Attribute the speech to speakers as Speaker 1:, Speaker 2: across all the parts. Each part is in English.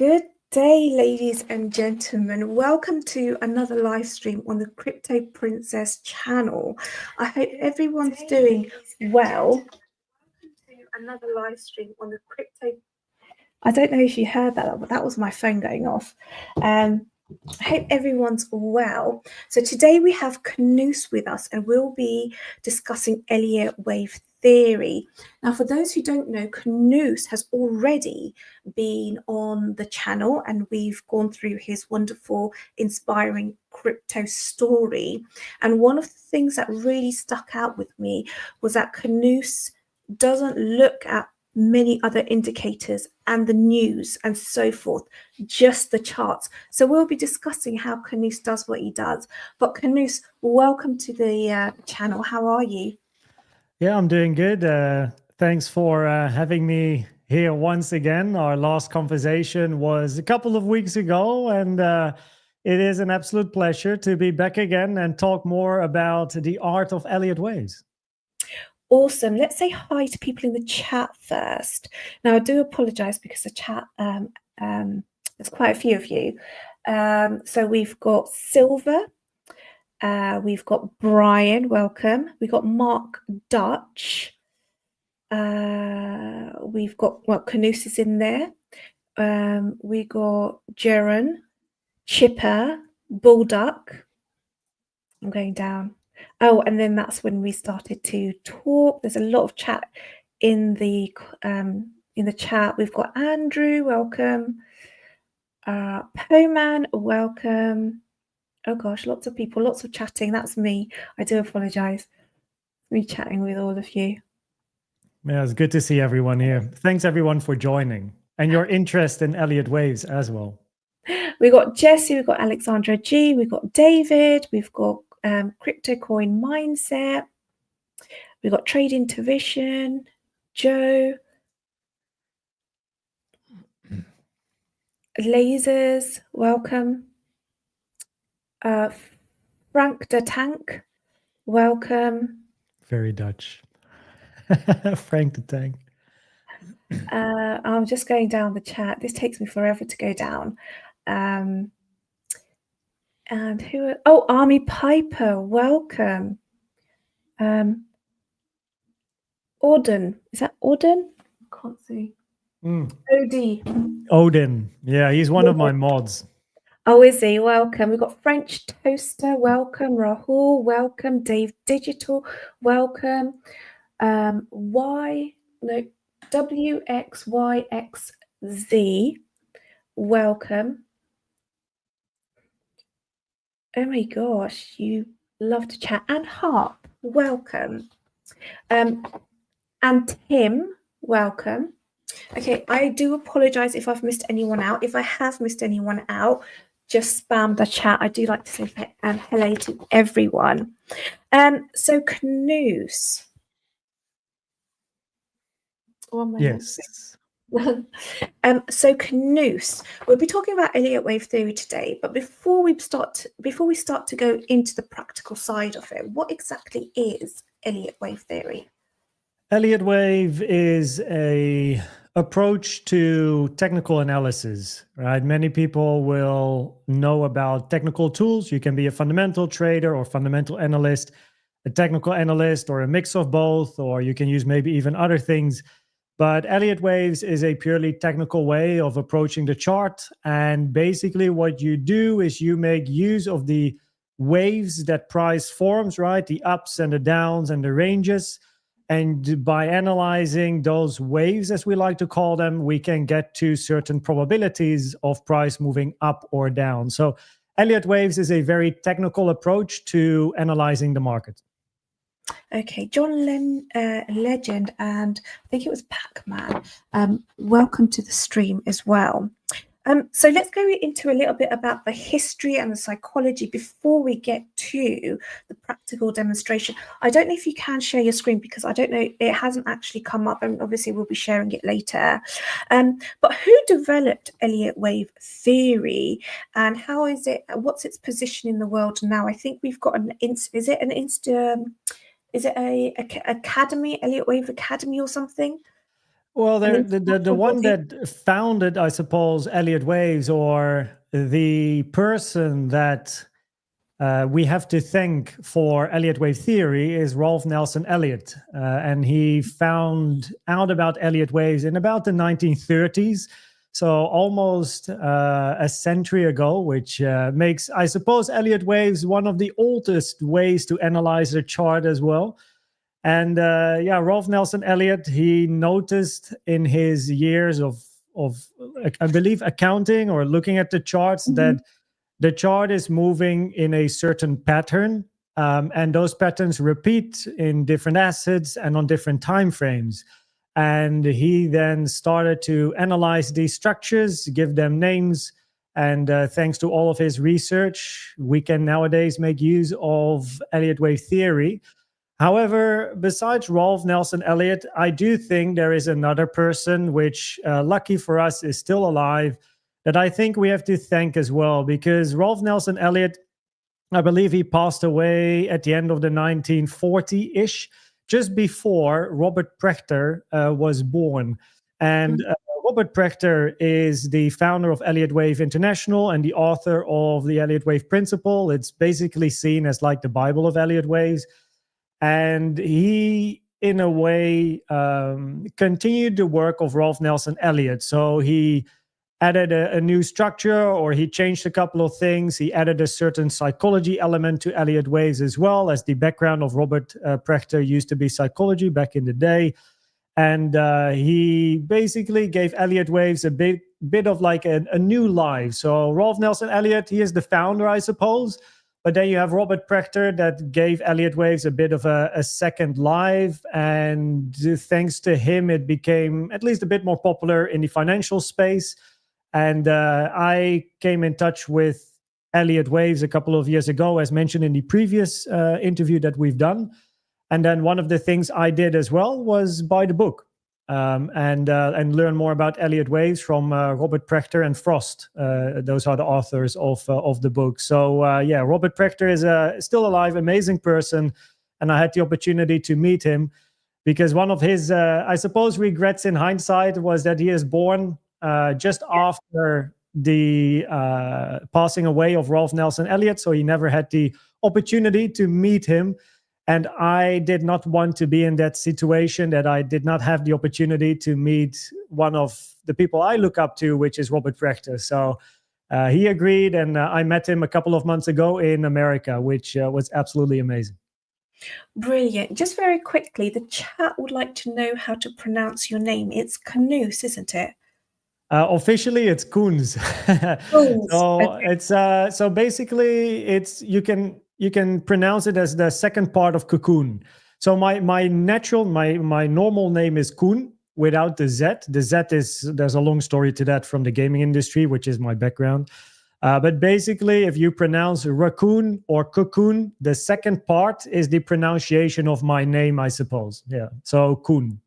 Speaker 1: Good day, ladies and gentlemen. Welcome to another live stream on the Crypto Princess channel. I hope everyone's doing well. Welcome to another live stream on the Crypto. I don't know if you heard that, but that was my phone going off. I hope everyone's well. So today we have Koenz with us, and we'll be discussing Elliott Wave Theory. Now, for those who don't know, Koenz has already been on the channel, and we've gone through his wonderful, inspiring crypto story. And one of the things that really stuck out with me was that Koenz doesn't look at many other indicators and the news and so forth, just the charts. So we'll be discussing how Koenz does what he does. But Koenz, welcome to the channel. How are you?
Speaker 2: Yeah, I'm doing good. Thanks for having me here once again. Our last conversation was a couple of weeks ago, and it is an absolute pleasure to be back again and talk more about the art of Elliott Waves.
Speaker 1: Awesome. Let's say hi to people in the chat first. Now, I do apologize because the chat, there's quite a few of you. So we've got Silver, we've got Brian, welcome. We've got Mark Dutch. We've got, well, Koenz is in there. We got Jaron, Chipper, Bullduck. I'm going down. Oh, and then that's when we started to talk. There's a lot of chat in the chat. We've got Andrew, welcome. Poman, welcome. Oh gosh, lots of people, lots of chatting. That's me. I do apologize. Me chatting with all of you.
Speaker 2: Yeah, it's good to see everyone here. Thanks everyone for joining and your interest in Elliott Waves as well.
Speaker 1: We got Jesse, we've got Alexandra G, we've got David, we've got Crypto Coin Mindset, we've got Trade Intuition, Joe, Lasers, welcome. Frank the Tank, welcome.
Speaker 2: Very Dutch. Frank the Tank.
Speaker 1: I'm just going down the chat. This takes me forever to go down. And who? Oh, Army Piper, welcome. Odin, is that Odin? I can't see.
Speaker 2: Odin, yeah, he's one of my mods.
Speaker 1: Oh, is he? Welcome. We've got French Toaster, welcome. Rahul, welcome. Dave Digital, welcome. WXYXZ, welcome. Oh my gosh, you love to chat. And Harp, welcome. And Tim, welcome. Okay, I do apologize if I've missed anyone out. If I have missed anyone out, just spam the chat. I do like to say hello to everyone. So Koenz.
Speaker 2: Yes.
Speaker 1: So Koenz, we'll be talking about Elliott Wave Theory today, but before we start to go into the practical side of it, what exactly is Elliott Wave Theory?
Speaker 2: Elliott Wave is a approach to technical analysis, right? Many people will know about technical tools. You can be a fundamental trader or fundamental analyst, a technical analyst, or a mix of both, or you can use maybe even other things. But Elliott Waves is a purely technical way of approaching the chart. And basically what you do is you make use of the waves that price forms, right? The ups and the downs and the ranges. And by analyzing those waves, as we like to call them, we can get to certain probabilities of price moving up or down. So Elliott Waves is a very technical approach to analyzing the market.
Speaker 1: Okay, John Legend and I think it was Pac-Man, welcome to the stream as well. So let's go into a little bit about the history and the psychology before we get to the practical demonstration. I don't know if you can share your screen because I don't know, it hasn't actually come up, and obviously we'll be sharing it later. But who developed Elliott Wave Theory and how is it, what's its position in the world now? I think we've got is it a academy, Elliott Wave Academy or something?
Speaker 2: Well,
Speaker 1: And
Speaker 2: the one that founded, I suppose, Elliott Waves, or the person that we have to thank for Elliott Wave Theory, is Rolf Nelson Elliott. And he found out about Elliott Waves in about the 1930s. So almost a century ago, which makes, I suppose, Elliott Waves one of the oldest ways to analyze a chart as well. And yeah, Rolf Nelson Elliott, he noticed in his years of I believe, accounting or looking at the charts, that the chart is moving in a certain pattern, and those patterns repeat in different assets and on different time frames. And he then started to analyze these structures, give them names, and thanks to all of his research, we can nowadays make use of Elliott Wave Theory. However, besides Rolf Nelson Elliott, I do think there is another person, which lucky for us is still alive, that I think we have to thank as well, because Rolf Nelson Elliott, I believe he passed away at the end of the 1940-ish, just before Robert Prechter was born. And Robert Prechter is the founder of Elliott Wave International and the author of the Elliott Wave Principle. It's basically seen as like the Bible of Elliott Waves. And he, in a way, continued the work of Rolf Nelson Elliott. So he added a new structure, or he changed a couple of things. He added a certain psychology element to Elliott Waves as well, as the background of Robert Prechter used to be psychology back in the day. And he basically gave Elliott Waves a bit of like a new life. So Rolf Nelson Elliott, he is the founder, I suppose. But then you have Robert Prechter that gave Elliott Waves a bit of a second life. And thanks to him, it became at least a bit more popular in the financial space. And I came in touch with Elliott Waves a couple of years ago, as mentioned in the previous interview that we've done. And then one of the things I did as well was buy the book and learn more about Elliott Waves from Robert Prechter and Frost. Those are the authors of the book. So yeah, Robert Prechter is still alive, amazing person. And I had the opportunity to meet him because one of his, I suppose, regrets in hindsight was that he is born just after the passing away of Rolf Nelson Elliott. So he never had the opportunity to meet him. And I did not want to be in that situation, that I did not have the opportunity to meet one of the people I look up to, which is Robert Prechter. So he agreed, and I met him a couple of months ago in America, which was absolutely amazing.
Speaker 1: Brilliant. Just very quickly, the chat would like to know how to pronounce your name. It's Koenz, isn't it?
Speaker 2: Officially, it's Koenz. So
Speaker 1: Okay.
Speaker 2: it's so basically it's you can pronounce it as the second part of cocoon. So my normal name is Koen without the Z. The Z is, there's a long story to that from the gaming industry, which is my background. But basically, if you pronounce raccoon or cocoon, the second part is the pronunciation of my name, I suppose. Yeah. So Koen.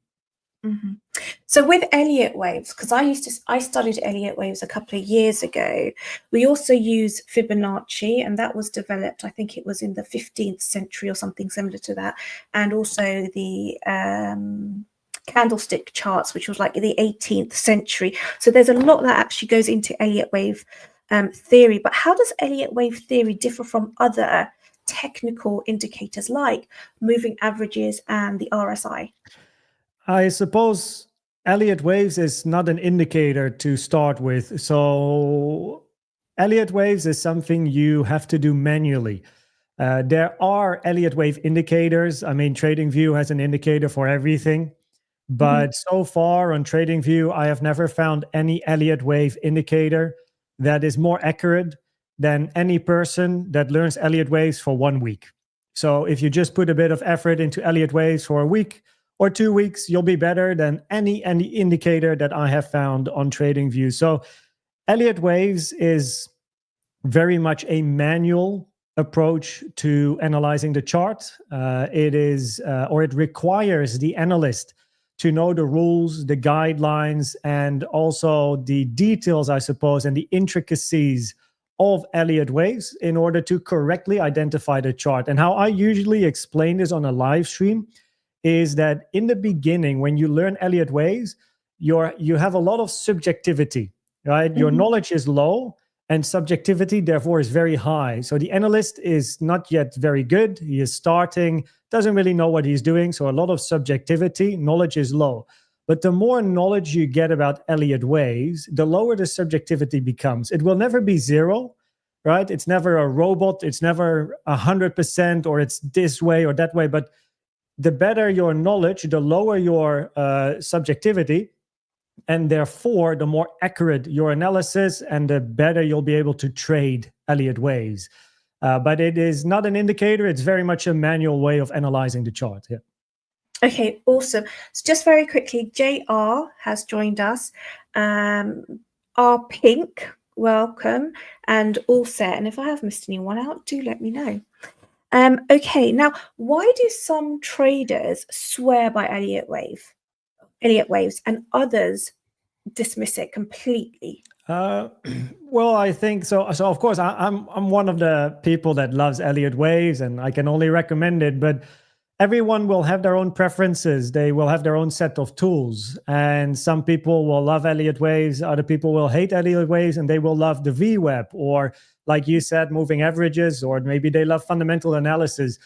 Speaker 1: So with Elliott Waves, because I studied Elliott Waves a couple of years ago, we also use Fibonacci, and that was developed, I think it was in the 15th century or something similar to that, and also the candlestick charts, which was like the 18th century. So there's a lot that actually goes into Elliott Wave theory. But how does Elliott Wave theory differ from other technical indicators like moving averages and the RSI?
Speaker 2: I suppose Elliott Waves is not an indicator to start with. So Elliott Waves is something you have to do manually. There are Elliott Wave indicators. I mean, TradingView has an indicator for everything. But so far on TradingView, I have never found any Elliott Wave indicator that is more accurate than any person that learns Elliott Waves for 1 week. So if you just put a bit of effort into Elliott Waves for a week or 2 weeks, you'll be better than any indicator that I have found on TradingView. So Elliott Waves is very much a manual approach to analyzing the chart. It requires the analyst to know the rules, the guidelines, and also the details, I suppose, and the intricacies of Elliott Waves in order to correctly identify the chart. And how I usually explain this on a live stream is that in the beginning, when you learn Elliott Waves, you have a lot of subjectivity, right? Your knowledge is low and subjectivity therefore is very high. So the analyst is not yet very good. He is starting, doesn't really know what he's doing. So a lot of subjectivity, knowledge is low. But the more knowledge you get about Elliott Waves, the lower the subjectivity becomes. It will never be zero, right? It's never a robot. It's never 100% or it's this way or that way. But the better your knowledge, the lower your subjectivity, and therefore the more accurate your analysis and the better you'll be able to trade Elliott Waves. But it is not an indicator. It's very much a manual way of analyzing the chart. Yeah.
Speaker 1: Okay, awesome. So just very quickly, JR has joined us. R Pink, welcome, and all set. And if I have missed anyone out, do let me know. Okay, now why do some traders swear by Elliott Waves, and others dismiss it completely?
Speaker 2: Well, I think so. So of course, I'm one of the people that loves Elliott Waves, and I can only recommend it. But everyone will have their own preferences. They will have their own set of tools, and some people will love Elliott Waves. Other people will hate Elliott Waves, and they will love the VWAP, or like you said, moving averages, or maybe they love fundamental analysis.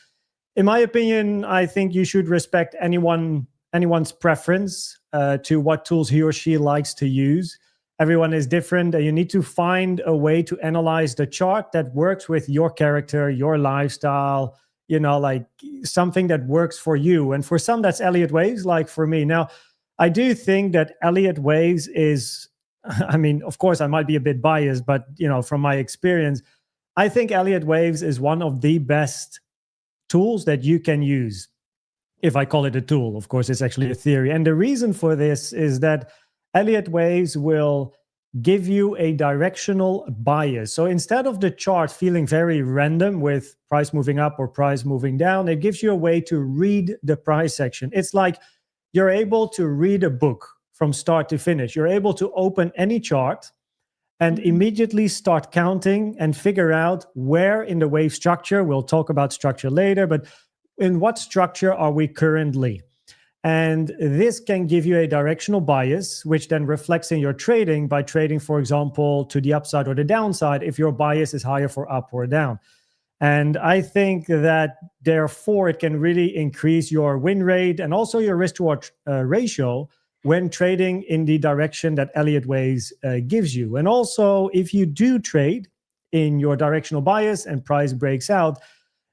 Speaker 2: In my opinion, I think you should respect anyone's preference to what tools he or she likes to use. Everyone is different, and you need to find a way to analyze the chart that works with your character, your lifestyle, like something that works for you. And for some, that's Elliott Waves, like for me. Now, I do think that Elliott Waves is, I mean, of course, I might be a bit biased, but, from my experience, I think Elliott Waves is one of the best tools that you can use. If I call it a tool, of course, it's actually a theory. And the reason for this is that Elliott Waves will give you a directional bias. So instead of the chart feeling very random with price moving up or price moving down, it gives you a way to read the price action. It's like you're able to read a book from start to finish. You're able to open any chart and immediately start counting and figure out where in the wave structure, we'll talk about structure later, but in what structure are we currently? And this can give you a directional bias, which then reflects in your trading by trading, for example, to the upside or the downside if your bias is higher for up or down. And I think that therefore it can really increase your win rate and also your risk to ratio when trading in the direction that Elliott Waves gives you. And also, if you do trade in your directional bias and price breaks out,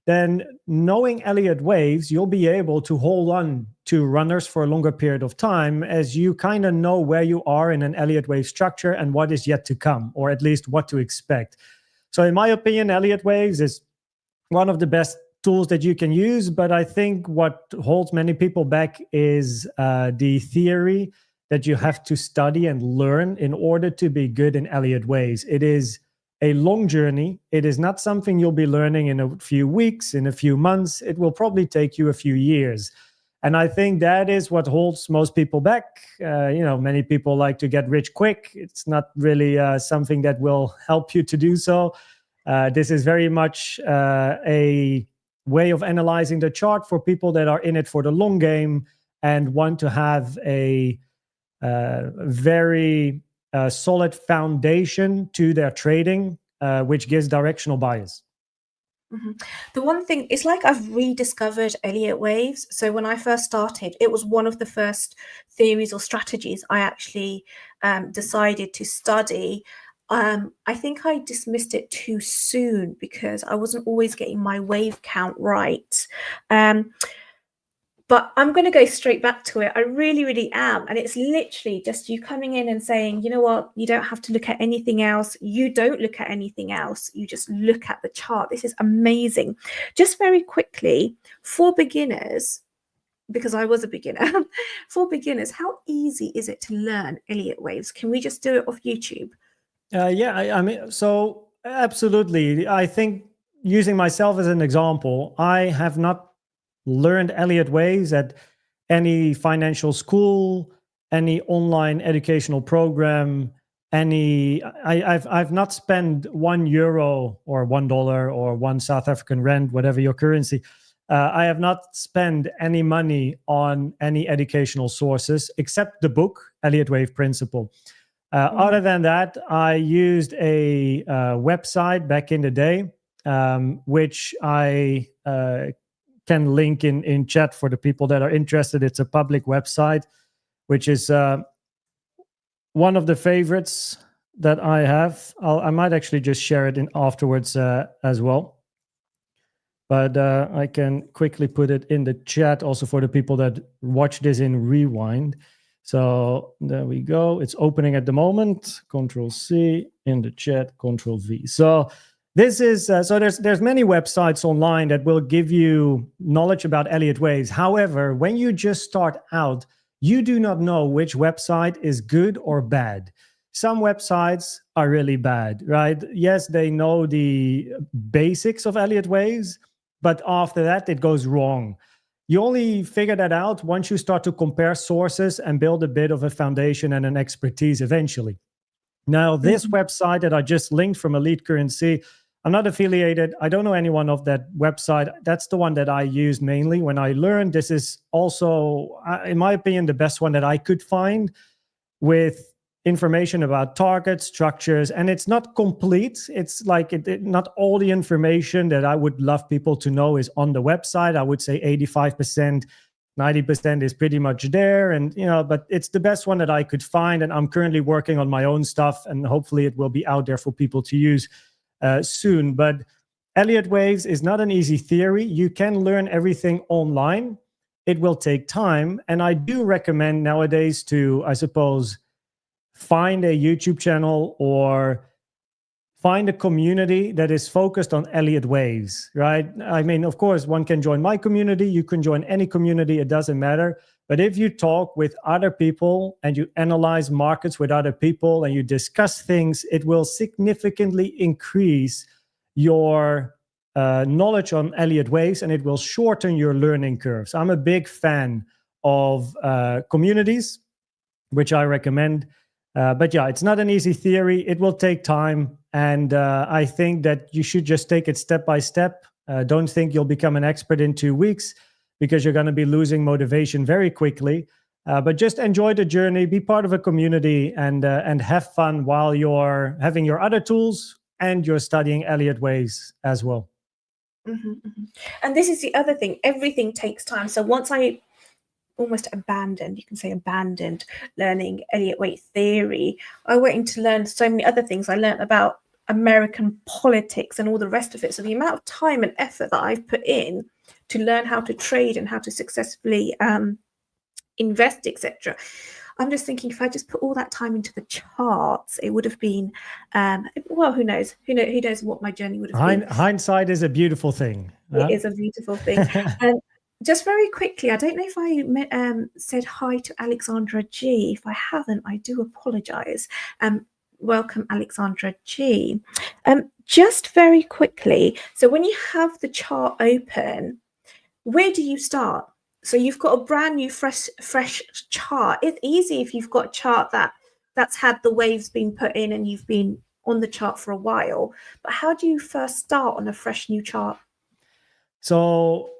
Speaker 2: then knowing Elliott Waves, you'll be able to hold on to runners for a longer period of time as you kind of know where you are in an Elliott Wave structure and what is yet to come, or at least what to expect. So in my opinion, Elliott Waves is one of the best tools that you can use, but I think what holds many people back is the theory that you have to study and learn in order to be good in Elliott Waves. It is a long journey. It is not something you'll be learning in a few weeks, in a few months. It will probably take you a few years. And I think that is what holds most people back. Many people like to get rich quick. It's not really something that will help you to do so. This is very much a way of analyzing the chart for people that are in it for the long game and want to have a very solid foundation to their trading, which gives directional bias.
Speaker 1: The one thing, it's like I've rediscovered Elliott Waves. So when I first started, it was one of the first theories or strategies I actually decided to study. I think I dismissed it too soon because I wasn't always getting my wave count right. But I'm going to go straight back to it. I really, really am. And it's literally just you coming in and saying, you know what, you don't have to look at anything else. You don't look at anything else. You just look at the chart. This is amazing. Just very quickly, for beginners, because I was a beginner, for beginners, how easy is it to learn Elliott Waves? Can we just do it off YouTube?
Speaker 2: I mean, so absolutely. I think using myself as an example, I have not learned Elliott Waves at any financial school, any online educational program, I've not spent €1 or $1 or 1 South African rand, whatever your currency. I have not spent any money on any educational sources except the book Elliott Wave principle. Other than that, I used a website back in the day, which I can link in chat for the people that are interested. It's a public website, which is one of the favorites that I have. I might actually just share it in afterwards as well. But I can quickly put it in the chat also for the people that watch this in rewind. So there we go. It's opening at the moment. Control C in the chat, Control V. So this is, so there's many websites online that will give you knowledge about Elliott Waves. However, when you just start out, you do not know which website is good or bad. Some websites are really bad, right? Yes, they know the basics of Elliott Waves, but after that, it goes wrong. You only figure that out once you start to compare sources and build a bit of a foundation and an expertise eventually. Now, this website that I just linked from Elite Currency, I'm not affiliated. I don't know anyone of that website. That's the one that I used mainly when I learned. This is also, in my opinion, the best one that I could find with information about targets, structures, and it's not complete. It's like not all the information that I would love people to know is on the website. I would say 85%, 90% is pretty much there, and but it's the best one that I could find. And I'm currently working on my own stuff, and hopefully it will be out there for people to use soon. But Elliott Waves is not an easy theory. You can learn everything online. It will take time, and I do recommend nowadays to, I suppose, find a YouTube channel or find a community that is focused on Elliott Waves, right? I mean, of course, one can join my community. You can join any community. It doesn't matter. But if you talk with other people and you analyze markets with other people and you discuss things, it will significantly increase your knowledge on Elliott Waves, and it will shorten your learning curves. I'm a big fan of communities, which I recommend. But yeah, it's not an easy theory. It will take time. And I think that you should just take it step by step. Don't think you'll become an expert in 2 weeks, because you're going to be losing motivation very quickly. But just enjoy the journey, be part of a community, and have fun while you're having your other tools and you're studying Elliott Waves as well.
Speaker 1: And this is the other thing. Everything takes time. So once I almost abandoned learning Elliott Wave Theory, I went into learn so many other things. I learned about American politics and all the rest of it. So the amount of time and effort that I've put in to learn how to trade and how to successfully invest, etc. I'm just thinking, if I just put all that time into the charts, it would have been, well, who knows? Who knows what my journey would have been.
Speaker 2: Hindsight is a beautiful thing.
Speaker 1: It is a beautiful thing. Just very quickly, I don't know if I said hi to Alexandra G. If I haven't, I do apologize. Welcome, Alexandra G. Just very quickly, so when you have the chart open, where do you start? So you've got a brand new fresh chart. It's easy if you've got a chart that's had the waves being put in and you've been on the chart for a while. But how do you first start on a fresh new chart?
Speaker 2: So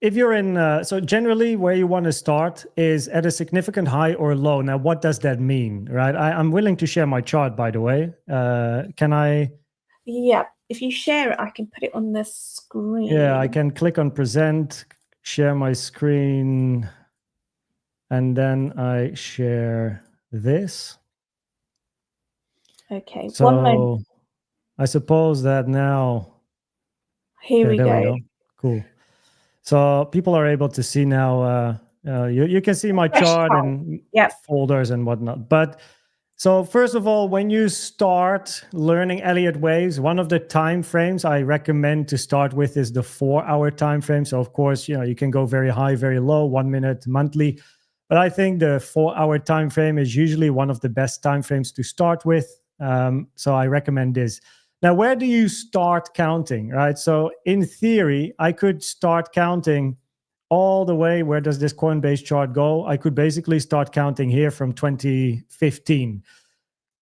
Speaker 2: if you're in, so generally where you want to start is at a significant high or low. Now, what does that mean, right? I'm willing to share my chart, by the way. Can I?
Speaker 1: Yeah, if you share it, I can put it on the screen.
Speaker 2: Yeah, I can click on present, share my screen, and then I share this.
Speaker 1: Okay,
Speaker 2: so
Speaker 1: 1 moment.
Speaker 2: I suppose that now.
Speaker 1: Here we go.
Speaker 2: Cool. So people are able to see now. You can see my chart and folders and whatnot. But so first of all, when you start learning Elliott Waves, one of the time frames I recommend to start with is the 4-hour time frame. So of course, you can go very high, very low, 1 minute, monthly. But I think the 4-hour time frame is usually one of the best time frames to start with. So I recommend this. Now, where do you start counting, right? So in theory, I could start counting all the way. Where does this Coinbase chart go? I could basically start counting here from 2015.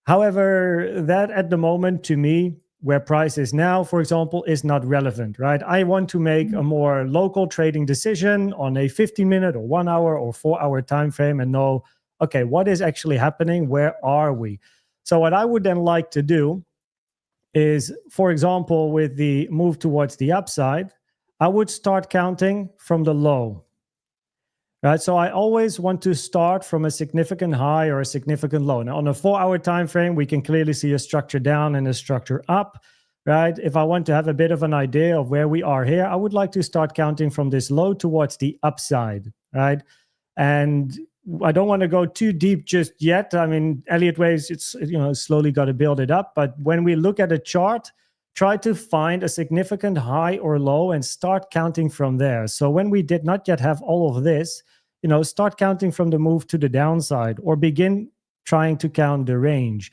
Speaker 2: However, that at the moment, to me, where price is now, for example, is not relevant, right? I want to make a more local trading decision on a 15-minute or 1 hour or 4-hour time frame and know, okay, what is actually happening? Where are we? So what I would then like to do is, for example, with the move towards the upside, I would start counting from the low. Right, so I always want to start from a significant high or a significant low. Now, on a 4-hour time frame, we can clearly see a structure down and a structure up. Right, if I want to have a bit of an idea of where we are here, I would like to start counting from this low towards the upside. Right, and I don't want to go too deep just yet. I mean, Elliott Waves, it's slowly got to build it up. But when we look at a chart, try to find a significant high or low and start counting from there. So when we did not yet have all of this, start counting from the move to the downside, or begin trying to count the range.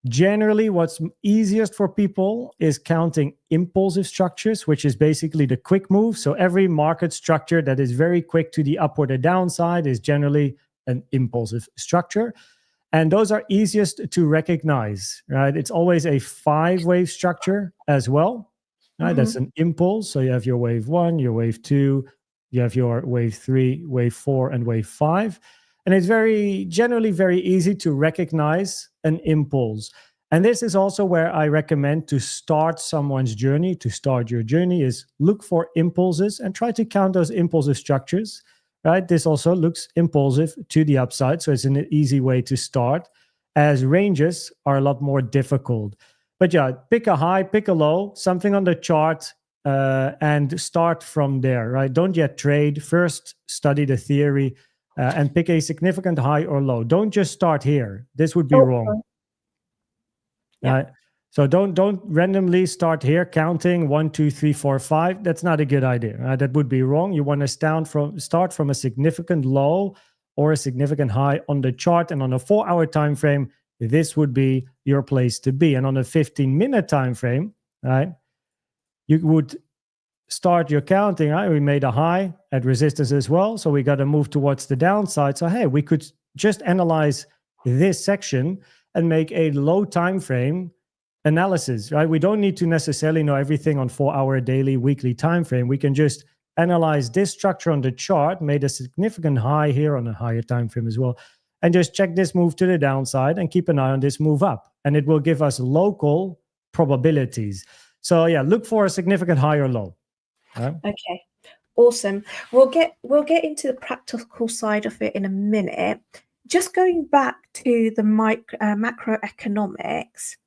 Speaker 2: Generally, what's easiest for people is counting impulsive structures, which is basically the quick move. So every market structure that is very quick to the upward or downside is generally an impulsive structure. And those are easiest to recognize, right? It's always a 5-wave structure as well, right? That's an impulse. So you have your wave 1, your wave 2, you have your wave 3, wave 4, and wave 5. And it's generally very easy to recognize an impulse. And this is also where I recommend to start someone's journey. To start your journey is look for impulses and try to count those impulsive structures. Right? This also looks impulsive to the upside, so it's an easy way to start, as ranges are a lot more difficult. But yeah, pick a high, pick a low, something on the chart, and start from there, right? Don't yet trade. First, study the theory and pick a significant high or low. Don't just start here. This would be wrong.
Speaker 1: Yeah.
Speaker 2: Right? So don't randomly start here counting 1, 2, 3, 4, 5. That's not a good idea. That would be wrong. You want to start from a significant low or a significant high on the chart. And on a 4-hour time frame, this would be your place to be. And on a 15-minute time frame, right, you would start your counting. Right? We made a high at resistance as well, so we got to move towards the downside. So hey, we could just analyze this section and make a low time frame analysis, right? We don't need to necessarily know everything on 4-hour, daily, weekly time frame. We can just analyze this structure on the chart, made a significant high here on a higher time frame as well, and just check this move to the downside and keep an eye on this move up. And it will give us local probabilities. So yeah, look for a significant high or low. Right?
Speaker 1: Okay, awesome. We'll get into the practical side of it in a minute. Just going back to the macroeconomics,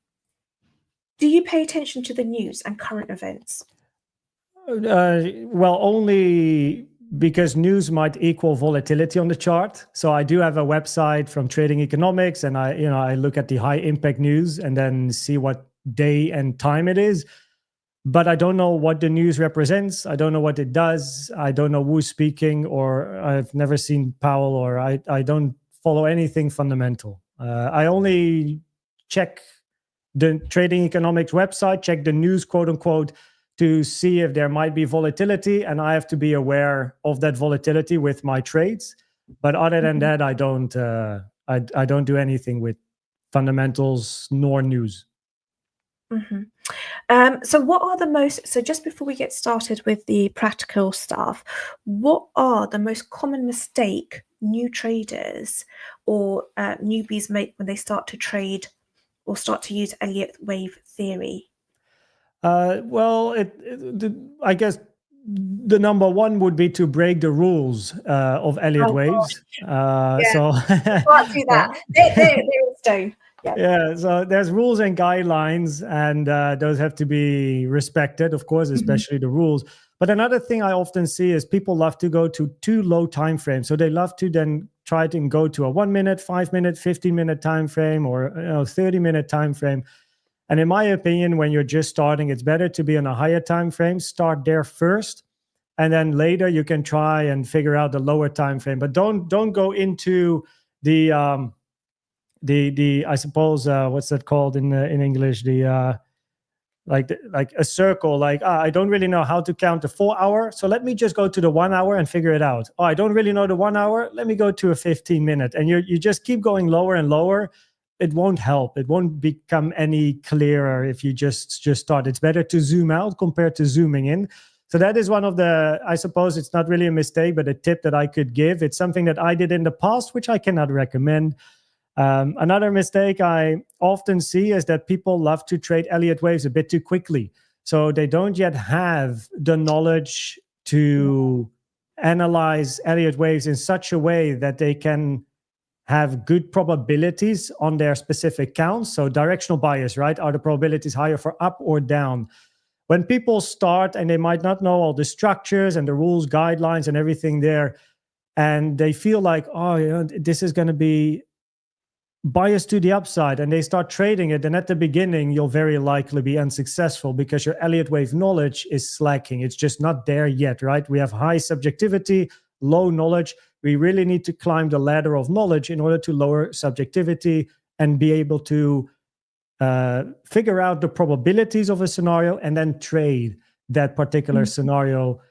Speaker 1: do you pay attention to the news and current events?
Speaker 2: Well, only because news might equal volatility on the chart. So I do have a website from Trading Economics, and I look at the high impact news and then see what day and time it is. But I don't know what the news represents. I don't know what it does. I don't know who's speaking, or I've never seen Powell, or I don't follow anything fundamental. I only check the Trading Economics website, check the news, quote unquote, to see if there might be volatility, and I have to be aware of that volatility with my trades. But other than that, I don't do anything with fundamentals nor news.
Speaker 1: So just before we get started with the practical stuff, what are the most common mistake new traders or newbies make when they start to trade or start to use Elliott Wave Theory?
Speaker 2: Well, I guess the number one would be to break the rules of Elliott Waves. So
Speaker 1: can't do that. They're in stone.
Speaker 2: Yeah, so there's rules and guidelines, and those have to be respected, of course, especially the rules. But another thing I often see is people love to go to too low time frames. So they love to then try to go to a 1 minute, 5 minute, 15-minute time frame, or 30-minute time frame. And in my opinion, when you're just starting, it's better to be on a higher time frame. Start there first, and then later you can try and figure out the lower time frame. But don't go into the I suppose what's that called in English, like a circle, like I don't really know how to count the 4 hour, so let me just go to the 1 hour and figure it out. I don't really know the 1 hour, let me go to a 15-minute, and you just keep going lower and lower. It won't help. It won't become any clearer if you just start. It's better to zoom out compared to zooming in. So that is one of the, I suppose it's not really a mistake, but a tip that I could give. It's something that I did in the past, which I cannot recommend. Another mistake I often see is that people love to trade Elliott Waves a bit too quickly. So they don't yet have the knowledge to analyze Elliott Waves in such a way that they can have good probabilities on their specific counts. So directional bias, right? Are the probabilities higher for up or down? When people start and they might not know all the structures and the rules, guidelines, and everything there, and they feel like, oh, you know, this is going to be biased to the upside, and they start trading it, and at the beginning you'll very likely be unsuccessful because your Elliott Wave knowledge is slacking. It's just not there yet, right? We have high subjectivity, low knowledge. We really need to climb the ladder of knowledge in order to lower subjectivity and be able to figure out the probabilities of a scenario and then trade that particular scenario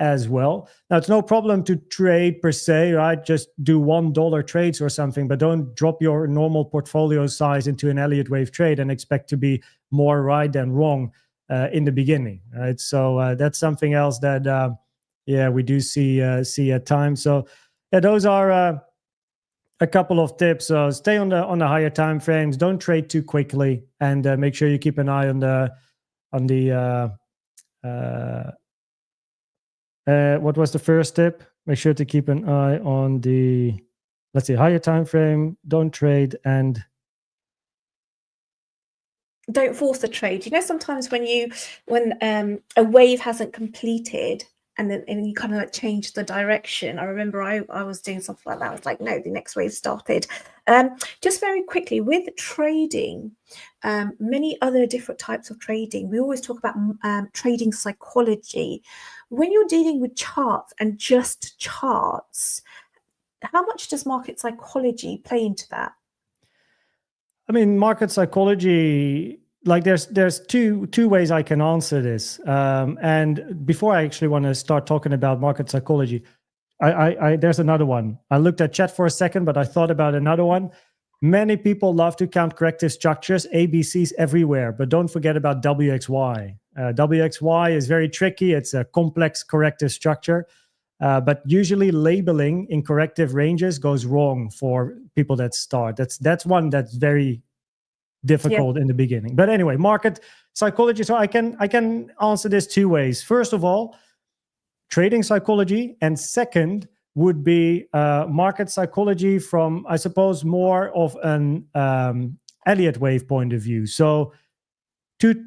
Speaker 2: as well. Now, it's no problem to trade per se, right? Just do $1 trades or something, but don't drop your normal portfolio size into an Elliott Wave trade and expect to be more right than wrong in the beginning, right? So that's something else that, we do see at times. So those are a couple of tips. So stay on the higher time frames. Don't trade too quickly, and make sure you keep an eye on the what was the first tip? Make sure to keep an eye on the, let's see, higher time frame. Don't trade and
Speaker 1: don't force the trade. You know, sometimes when a wave hasn't completed and then you kind of like change the direction. I remember I was doing something like that. I was like, no, the next wave started. Just very quickly with trading, many other different types of trading. We always talk about trading psychology. When you're dealing with charts and just charts, how much does market psychology play into that?
Speaker 2: I mean, market psychology, like there's two ways I can answer this. And before I actually want to start talking about market psychology, I there's another one. I looked at chat for a second, but I thought about another one. Many people love to count corrective structures, ABCs everywhere, but don't forget about WXY. WXY is very tricky. It's a complex corrective structure. But usually labeling in corrective ranges goes wrong for people that start. That's one that's very difficult in the beginning. But anyway, market psychology. So I can answer this two ways. First of all, trading psychology, and second would be market psychology from, I suppose, more of an Elliott Wave point of view. So two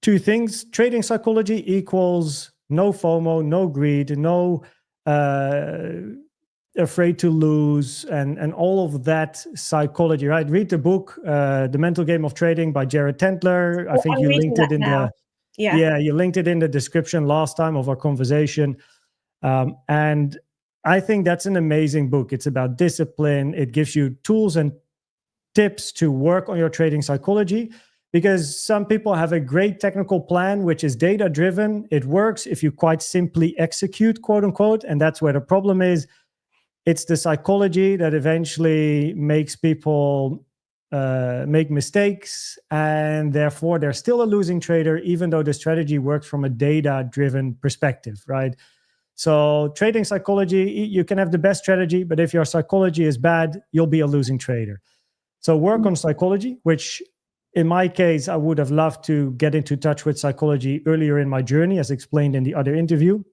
Speaker 2: things. Trading psychology equals no FOMO, no greed, no afraid to lose, and all of that psychology, right? Read the book, The Mental Game of Trading by Jared Tendler. I think you linked it in you linked it in the description last time of our conversation. And I think that's an amazing book. It's about discipline. It gives you tools and tips to work on your trading psychology, because some people have a great technical plan, which is data driven. It works if you quite simply execute, quote unquote. And that's where the problem is. It's the psychology that eventually makes people make mistakes, and therefore they're still a losing trader, even though the strategy works from a data-driven perspective, right? So trading psychology, you can have the best strategy, but if your psychology is bad, you'll be a losing trader. So work on psychology, which in my case, I would have loved to get into touch with psychology earlier in my journey, as explained in the other interview.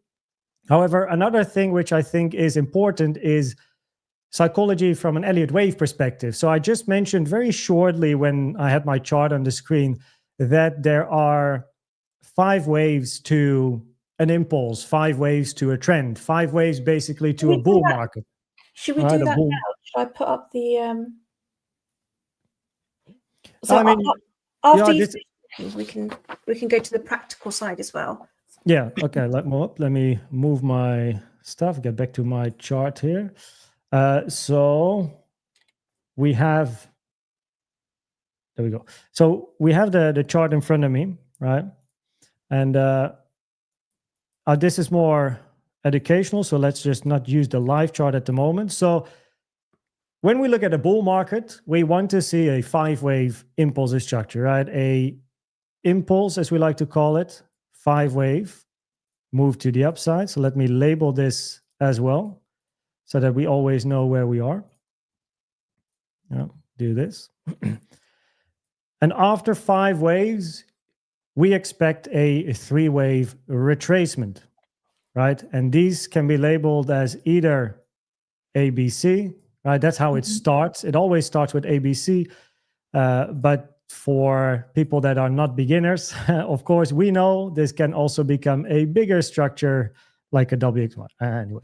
Speaker 2: However, another thing which I think is important is psychology from an Elliott Wave perspective. So I just mentioned very shortly when I had my chart on the screen that there are 5 waves to an impulse, 5 waves to a trend, 5 waves basically to a bull market.
Speaker 1: Should we do that now? Should I put up the... So
Speaker 2: I mean,
Speaker 1: after we can go to the practical side as well.
Speaker 2: Yeah, okay, let me move my stuff, get back to my chart here. So we have, there we go. So we have the chart in front of me, right? And this is more educational, so let's just not use the live chart at the moment. So when we look at a bull market, we want to see a 5-wave impulse structure, right? A impulse, as we like to call it, 5-wave, move to the upside. So let me label this as well so that we always know where we are. Do this. And after 5 waves, we expect a 3-wave retracement, right? And these can be labeled as either ABC, right? That's how it starts. It always starts with ABC. But for people that are not beginners, of course, we know this can also become a bigger structure like a WXY. Anyway,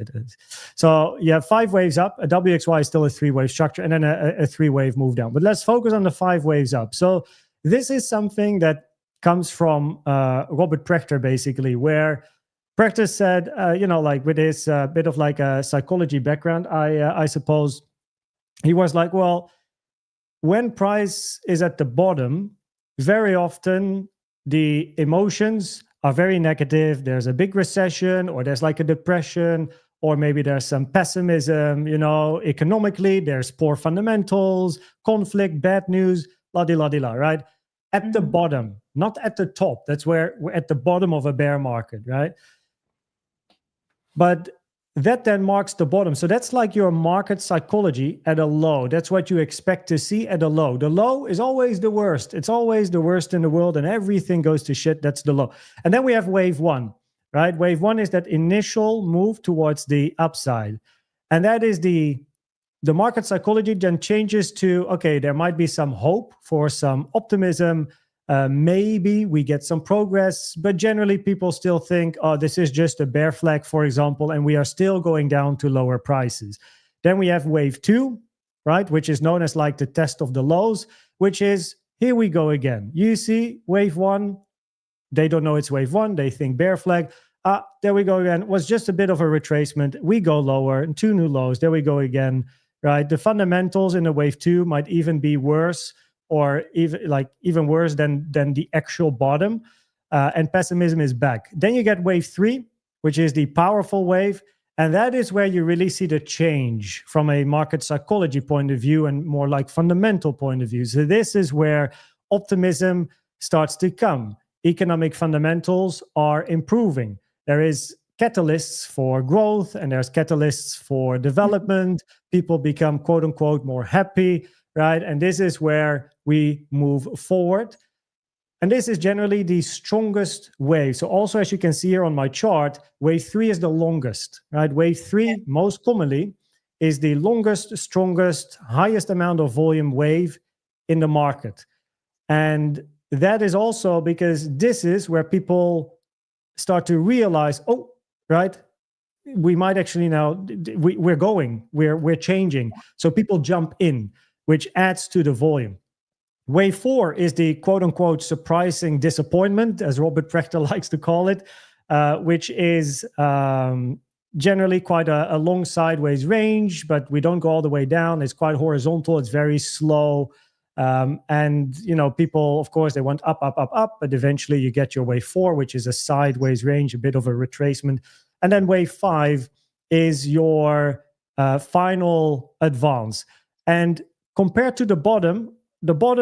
Speaker 2: so you have 5 waves up. A WXY is still a 3-wave structure, and then a 3-wave move down. But let's focus on the 5 waves up. So this is something that comes from Robert Prechter, basically, where Prechter said, like with his bit of like a psychology background, I suppose, he was like, well, when price is at the bottom, very often the emotions are very negative. There's a big recession, or there's like a depression, or maybe there's some pessimism, economically, there's poor fundamentals, conflict, bad news, la-di-la-di-la, right? At the bottom, not at the top. That's where we're at the bottom of a bear market, right? But that then marks the bottom. So that's like your market psychology at a low. That's what you expect to see at a low. The low is always the worst. It's always the worst in the world, and everything goes to shit. That's the low. And then we have wave 1, right? Wave 1 is that initial move towards the upside. And that is the market psychology then changes to, okay, there might be some hope for some optimism. Maybe we get some progress, but generally people still think, oh, this is just a bear flag, for example, and we are still going down to lower prices. Then we have wave 2, right, which is known as like the test of the lows, which is, here we go again. You see wave 1, they don't know it's wave 1, they think bear flag. There we go again. It was just a bit of a retracement. We go lower, and 2 new lows. There we go again, right? The fundamentals in the wave 2 might even be worse, or even worse than the actual bottom, and pessimism is back. Then you get wave 3, which is the powerful wave, and that is where you really see the change from a market psychology point of view and more like fundamental point of view. So this is where optimism starts to come. Economic fundamentals are improving. There is catalysts for growth, and there's catalysts for development. People become, quote unquote, more happy, right? And this is where we move forward. And this is generally the strongest wave. So also, as you can see here on my chart, wave 3 is the longest, right? Wave 3, most commonly, is the longest, strongest, highest amount of volume wave in the market. And that is also because this is where people start to realize, oh, right, we might actually now, we're changing. So people jump in, which adds to the volume. Wave 4 is the quote-unquote surprising disappointment, as Robert Prechter likes to call it, which is generally quite a long sideways range, but we don't go all the way down. It's quite horizontal. It's very slow. And, people, of course, they went up, up, up, up, but eventually you get your wave 4, which is a sideways range, a bit of a retracement. And then wave 5 is your final advance. And compared to the bottom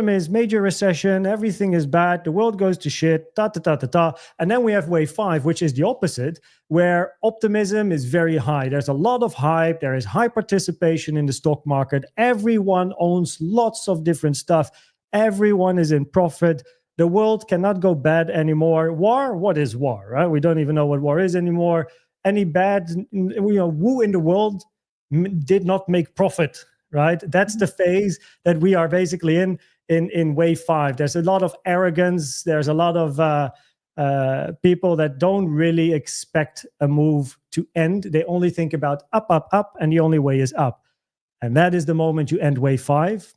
Speaker 2: is major recession, everything is bad, the world goes to shit, ta ta ta ta ta. And then we have wave 5, which is the opposite, where optimism is very high. There's a lot of hype, there is high participation in the stock market, everyone owns lots of different stuff, everyone is in profit, the world cannot go bad anymore. War? What is war, right? We don't even know what war is anymore. Any bad, who in the world did not make profit? Right? That's the phase that we are basically in wave 5. There's a lot of arrogance. There's a lot of people that don't really expect a move to end. They only think about up, up, up, and the only way is up. And that is the moment you end wave 5.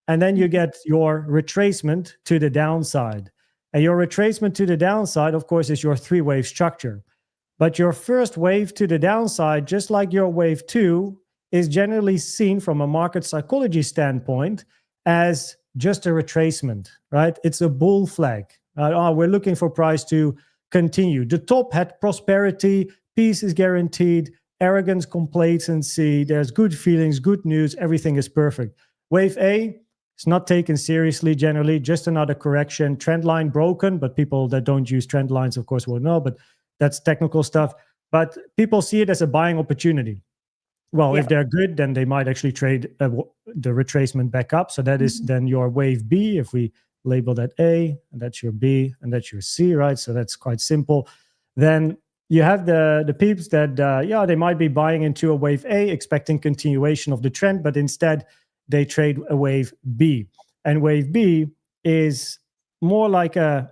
Speaker 2: And then you get your retracement to the downside. And your retracement to the downside, of course, is your 3-wave structure. But your first wave to the downside, just like your wave 2, is generally seen from a market psychology standpoint as just a retracement, right? It's a bull flag. We're looking for price to continue. The top had prosperity, peace is guaranteed, arrogance, complacency, there's good feelings, good news, everything is perfect. Wave A is not taken seriously generally, just another correction. Trend line broken, but people that don't use trend lines, of course, will know, but That's technical stuff. But people see it as a buying opportunity. Well, if they're good, then they might actually trade the retracement back up. So that is then your wave B. If we label that A, and that's your B, and that's your C, right? So that's quite simple. Then you have the peeps that, they might be buying into a wave A, expecting continuation of the trend, but instead they trade a wave B. And wave B is more like they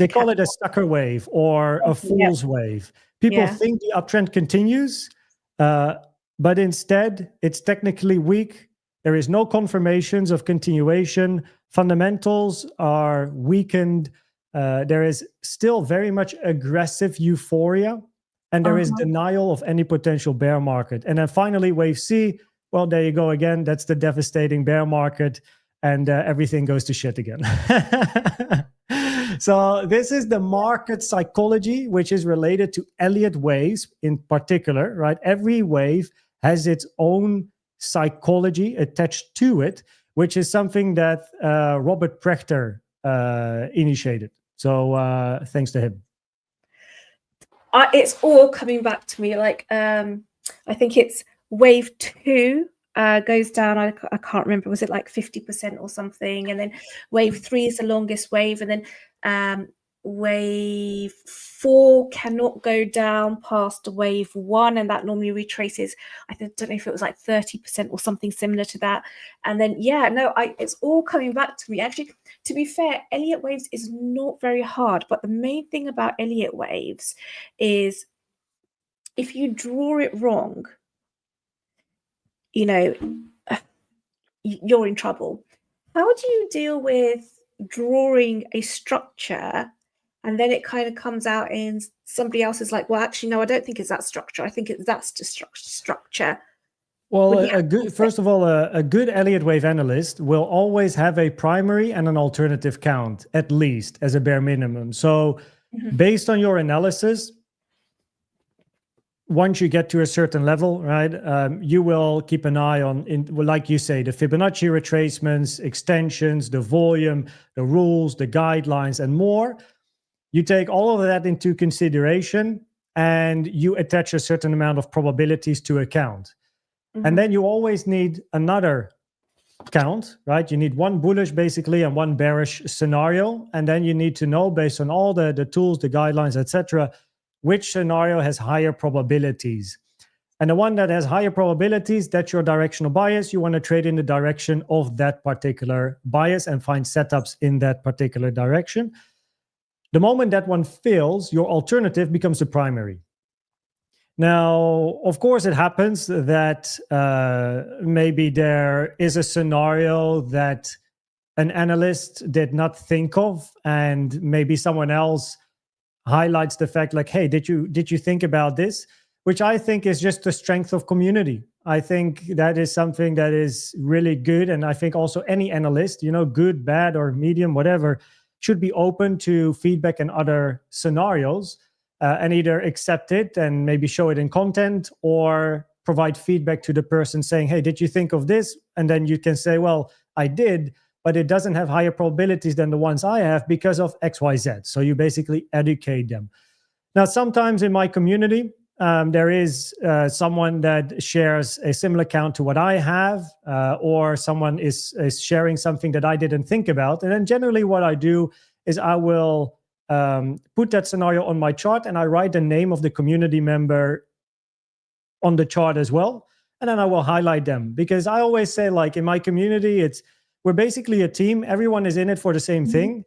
Speaker 2: call it a sucker wave or a fool's wave. People think the uptrend continues, but instead it's technically weak. There is no confirmations of continuation. Fundamentals are weakened. There is still very much aggressive euphoria, and there is denial of any potential bear market. And then finally, wave C, well, there you go again. That's the devastating bear market, and everything goes to shit again. So this is the market psychology, which is related to Elliott waves in particular, right? Every wave has its own psychology attached to it, which is something that Robert Prechter initiated. So thanks to him.
Speaker 1: It's all coming back to me. Like, I think it's wave 2 goes down. I can't remember. Was it like 50% or something? And then wave 3 is the longest wave. And then wave 4 cannot go down past wave 1. And that normally retraces, I don't know if it was like 30% or something similar to that. And then, it's all coming back to me. Actually, to be fair, Elliott waves is not very hard. But the main thing about Elliott waves is if you draw it wrong, you're in trouble. How do you deal with drawing a structure and then it kind of comes out and somebody else is like, well, actually, no, I don't think it's that structure. I think that's the structure.
Speaker 2: Well, first of all, a good Elliott wave analyst will always have a primary and an alternative count, at least as a bare minimum. So based on your analysis, once you get to a certain level, right, you will keep an eye on, like you say, the Fibonacci retracements, extensions, the volume, the rules, the guidelines, and more. You take all of that into consideration and you attach a certain amount of probabilities to a count. And then you always need another count, right? You need one bullish basically and one bearish scenario. And then you need to know, based on all the tools, the guidelines, etc., which scenario has higher probabilities. And the one that has higher probabilities, that's your directional bias. You want to trade in the direction of that particular bias and find setups in that particular direction. The moment that one fails, your alternative becomes the primary. Now, of course, it happens that maybe there is a scenario that an analyst did not think of, and maybe someone else highlights the fact like, hey, did you think about this? Which I think is just the strength of community. I think that is something that is really good. And I think also any analyst, good, bad, or medium, whatever, should be open to feedback and other scenarios and either accept it and maybe show it in content or provide feedback to the person saying, hey, did you think of this? And then you can say, well, I did, but it doesn't have higher probabilities than the ones I have because of X, Y, Z. So you basically educate them. Now, sometimes in my community, there is someone that shares a similar count to what I have, or someone is sharing something that I didn't think about. And then generally what I do is I will put that scenario on my chart and I write the name of the community member on the chart as well. And then I will highlight them, because I always say, like, in my community, we're basically a team. Everyone is in it for the same thing.